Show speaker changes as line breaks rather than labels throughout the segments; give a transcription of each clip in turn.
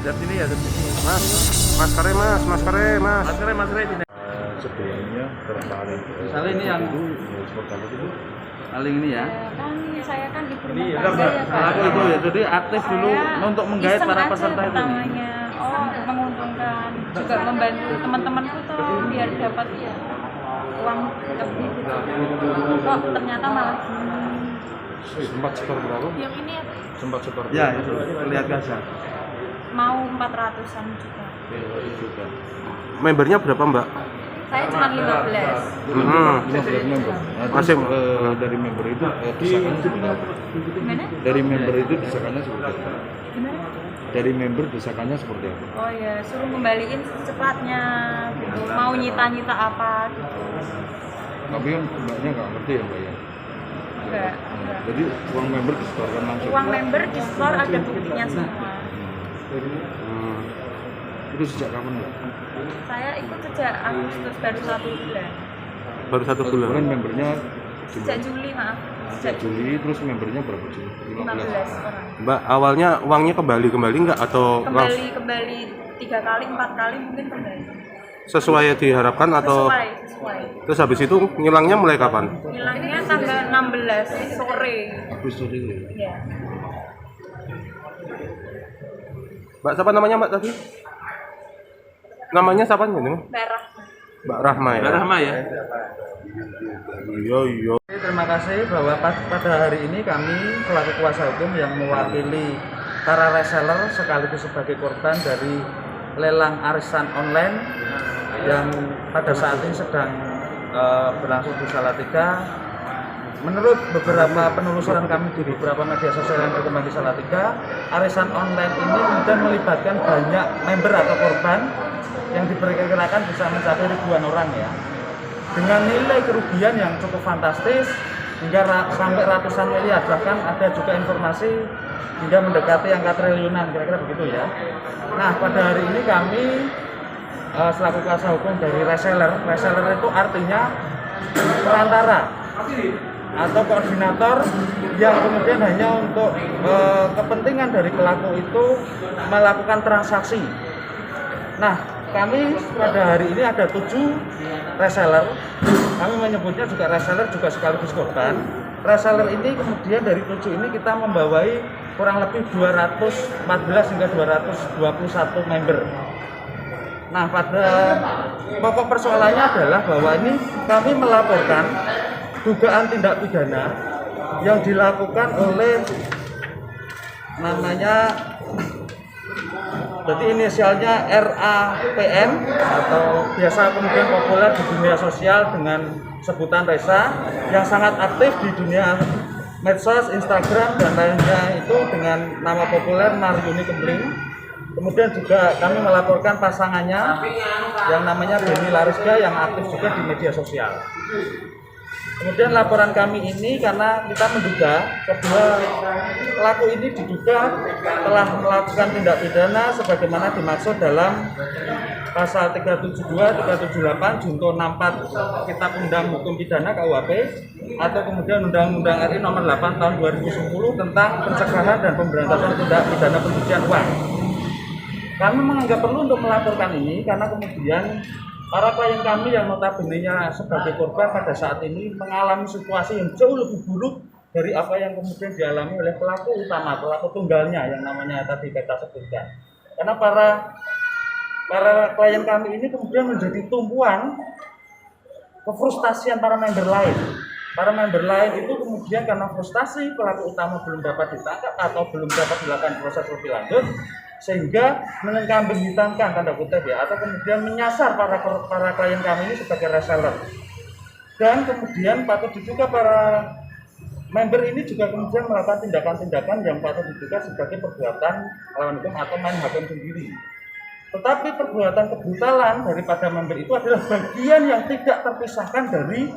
Lihat sini ya, lihat sini.
Mas, maskere mas, maskere mas.
Masker sini.
Sebelumnya tertarik
Misalnya ini yang paling ini ya.
Kan saya kan ibu rumah
Iya,
tangga ya Pak.
aku itu ya. Jadi aktif dulu
Saya
untuk menggait
iseng
para
aja
peserta itu.
pertamanya. Oh, menguntungkan. Juga membantu teman-temanku tuh biar dapat uang lebih gitu. Kok ternyata malah
sempat setor berapa?
yang ini
Sempat setor
Ya, itu lihat kaca.
mau 400-an juga.
Juga.
Membernya berapa mbak?
Saya cuma 15.
15 member. Nah,
Masih
dari member itu desakannya seperti apa?
Gimana?
Dari member itu desakannya seperti apa?
Gimana?
Dari member desakannya seperti apa?
Oh ya, suruh kembaliin secepatnya gitu. Mau nyita-nyita apa gitu.
Tapi kan mbaknya nggak ngerti ya mbak ya.
Enggak.
Jadi uang member disetorkan langsung.
Uang member di store ada buktinya semua.
Itu sejak kapan mbak?
Saya ikut sejak Agustus baru 1 bulan.
Baru 1 bulan.
Bulan membernya
Sejak Juli maaf.
sejak Juli, terus membernya berapa Juli?
15 orang.
Mbak, awalnya uangnya kembali nggak atau
Kembali 3 kali 4 kali mungkin kembali.
sesuai diharapkan atau
Sesuai.
terus habis itu ngilangnya mulai kapan?
Hilangnya tanggal 16 sore.
Agustus itu ya?
Ya.
Mbak siapa namanya mbak tadi? Namanya siapa nih?
Merah.
Mbak Rahma ya?
Mbak Rahma ya.
Iya.
Terima kasih bahwa pada hari ini kami selaku kuasa hukum yang mewakili para reseller sekaligus sebagai korban dari lelang arisan online yang pada saat ini sedang berlangsung di Salatiga. Menurut beberapa penelusuran kami di beberapa media sosial yang berkembang di Salatiga, arisan online ini kemudian melibatkan banyak member atau korban yang diperkirakan bisa mencapai ribuan orang ya. Dengan nilai kerugian yang cukup fantastis hingga sampai ratusan miliar, bahkan ada juga informasi hingga mendekati angka triliunan, kira-kira begitu ya. Nah, pada hari ini kami selaku kuasa hukum dari reseller itu artinya perantara atau koordinator yang kemudian hanya untuk kepentingan dari pelaku itu melakukan transaksi. Nah, kami pada hari ini ada 7 reseller. Kami menyebutnya juga reseller juga sekaligus korban. Reseller ini kemudian dari 7 ini kita membawai kurang lebih 214 hingga 221 member. Nah, pada pokok persoalannya adalah bahwa ini kami melaporkan dugaan tindak pidana yang dilakukan oleh namanya, berarti inisialnya RAPN atau biasa kemudian populer di dunia sosial dengan sebutan Resa, yang sangat aktif di dunia medsos, Instagram dan lainnya itu dengan nama populer Maryuni Kempling. Kemudian juga kami melaporkan pasangannya yang namanya Beni Larisga yang aktif juga di media sosial. Kemudian laporan kami ini karena kita menduga kedua pelaku ini diduga telah melakukan tindak pidana sebagaimana dimaksud dalam pasal 372, 378, junto 64 Kitab Undang Hukum Pidana KUHP atau kemudian Undang-Undang RI nomor 8 tahun 2010 tentang pencegahan dan pemberantasan tindak pidana pencucian uang. Kami menganggap perlu untuk melaporkan ini karena kemudian para klien kami yang notabene-nya sebagai korban pada saat ini mengalami situasi yang jauh lebih buruk dari apa yang kemudian dialami oleh pelaku utama, pelaku tunggalnya yang namanya tadi kita sebutkan. Karena para klien kami ini kemudian menjadi tumpuan kefrustasian para member lain. Para member lain itu kemudian karena frustasi pelaku utama belum dapat ditangkap atau belum dapat dilakukan proses lebih lanjut, sehingga menengkambing hitamkan tanda kutip ya, atau kemudian menyasar para klien kami ini sebagai reseller. Dan kemudian patut diduga para member ini juga kemudian melakukan tindakan-tindakan yang patut diduga sebagai perbuatan melawan hukum atau main hakim sendiri. Tetapi perbuatan kebrutalan daripada member itu adalah bagian yang tidak terpisahkan dari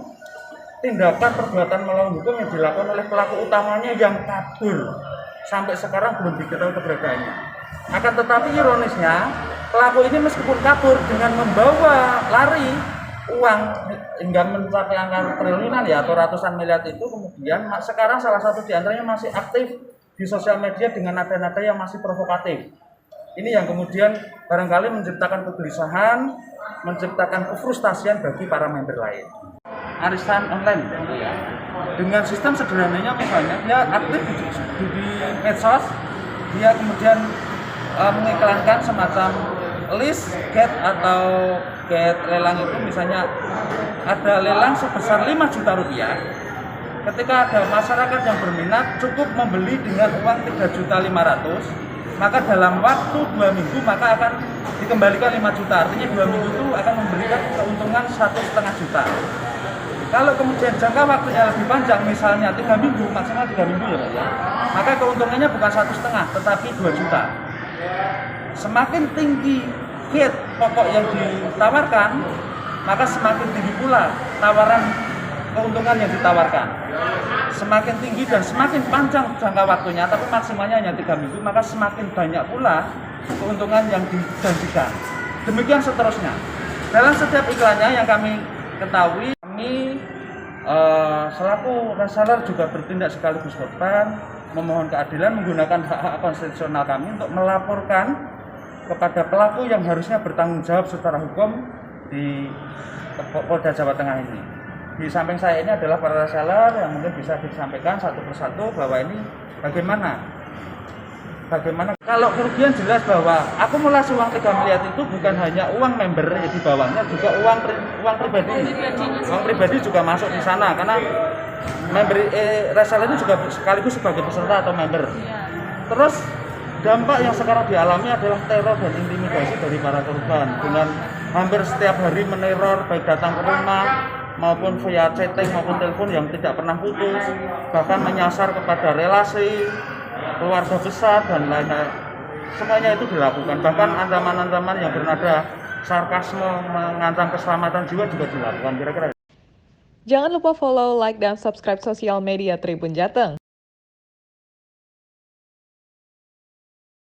tindakan perbuatan melawan hukum yang dilakukan oleh pelaku utamanya yang kabur sampai sekarang belum diketahui keberadaannya. Akan tetapi ironisnya pelaku ini meskipun kabur dengan membawa lari uang hingga mencapai angka triliunan ya atau ratusan miliar itu, kemudian sekarang salah satu diantaranya masih aktif di sosial media dengan nada-nada yang masih provokatif. Ini yang kemudian barangkali menciptakan kegelisahan, menciptakan kefrustasian bagi para member lain. Arisan online gitu ya. Dengan sistem sederhananya misalnya dia aktif di medsos, dia kemudian mengiklankan semacam list get atau get lelang itu, misalnya ada lelang sebesar 5 juta rupiah. Ketika ada masyarakat yang berminat cukup membeli dengan uang 3.500.000, maka dalam waktu 2 minggu maka akan dikembalikan 5 juta. Artinya 2 minggu itu akan memberikan keuntungan 1,5 juta. Kalau kemudian jangka waktunya lebih panjang, misalnya 3 minggu, maksimal 3 minggu ya Pak ya, maka keuntungannya bukan 1,5 tetapi 2 juta. Semakin tinggi get pokok yang ditawarkan, maka semakin tinggi pula tawaran keuntungan yang ditawarkan. Semakin tinggi dan semakin panjang jangka waktunya, tapi maksimalnya hanya 3 minggu, maka semakin banyak pula keuntungan yang dijanjikan. Demikian seterusnya. Dalam setiap iklannya yang kami ketahui, kami selaku reseller juga bertindak sekaligus korban, memohon keadilan menggunakan hak-hak konstitusional kami untuk melaporkan kepada pelaku yang harusnya bertanggung jawab secara hukum di Polda Jawa Tengah ini. Di samping saya ini adalah para reseller yang mungkin bisa disampaikan satu persatu bahwa ini bagaimana kalau kerugian jelas bahwa akumulasi uang 3 miliar itu bukan hanya uang member yang di bawahnya, juga uang pribadi juga masuk di sana, karena member reseller ini juga sekaligus sebagai peserta atau member. Terus dampak yang sekarang dialami adalah teror dan intimidasi dari para korban dengan hampir setiap hari meneror, baik datang ke rumah maupun via chatting maupun telepon yang tidak pernah putus, bahkan menyasar kepada relasi, keluarga besar dan lain-lain. Semuanya itu dilakukan, bahkan ancaman-ancaman yang bernada sarkasme mengancam keselamatan jiwa juga dilakukan, kira-kira.
Jangan lupa follow, like, dan subscribe sosial media Tribun Jateng.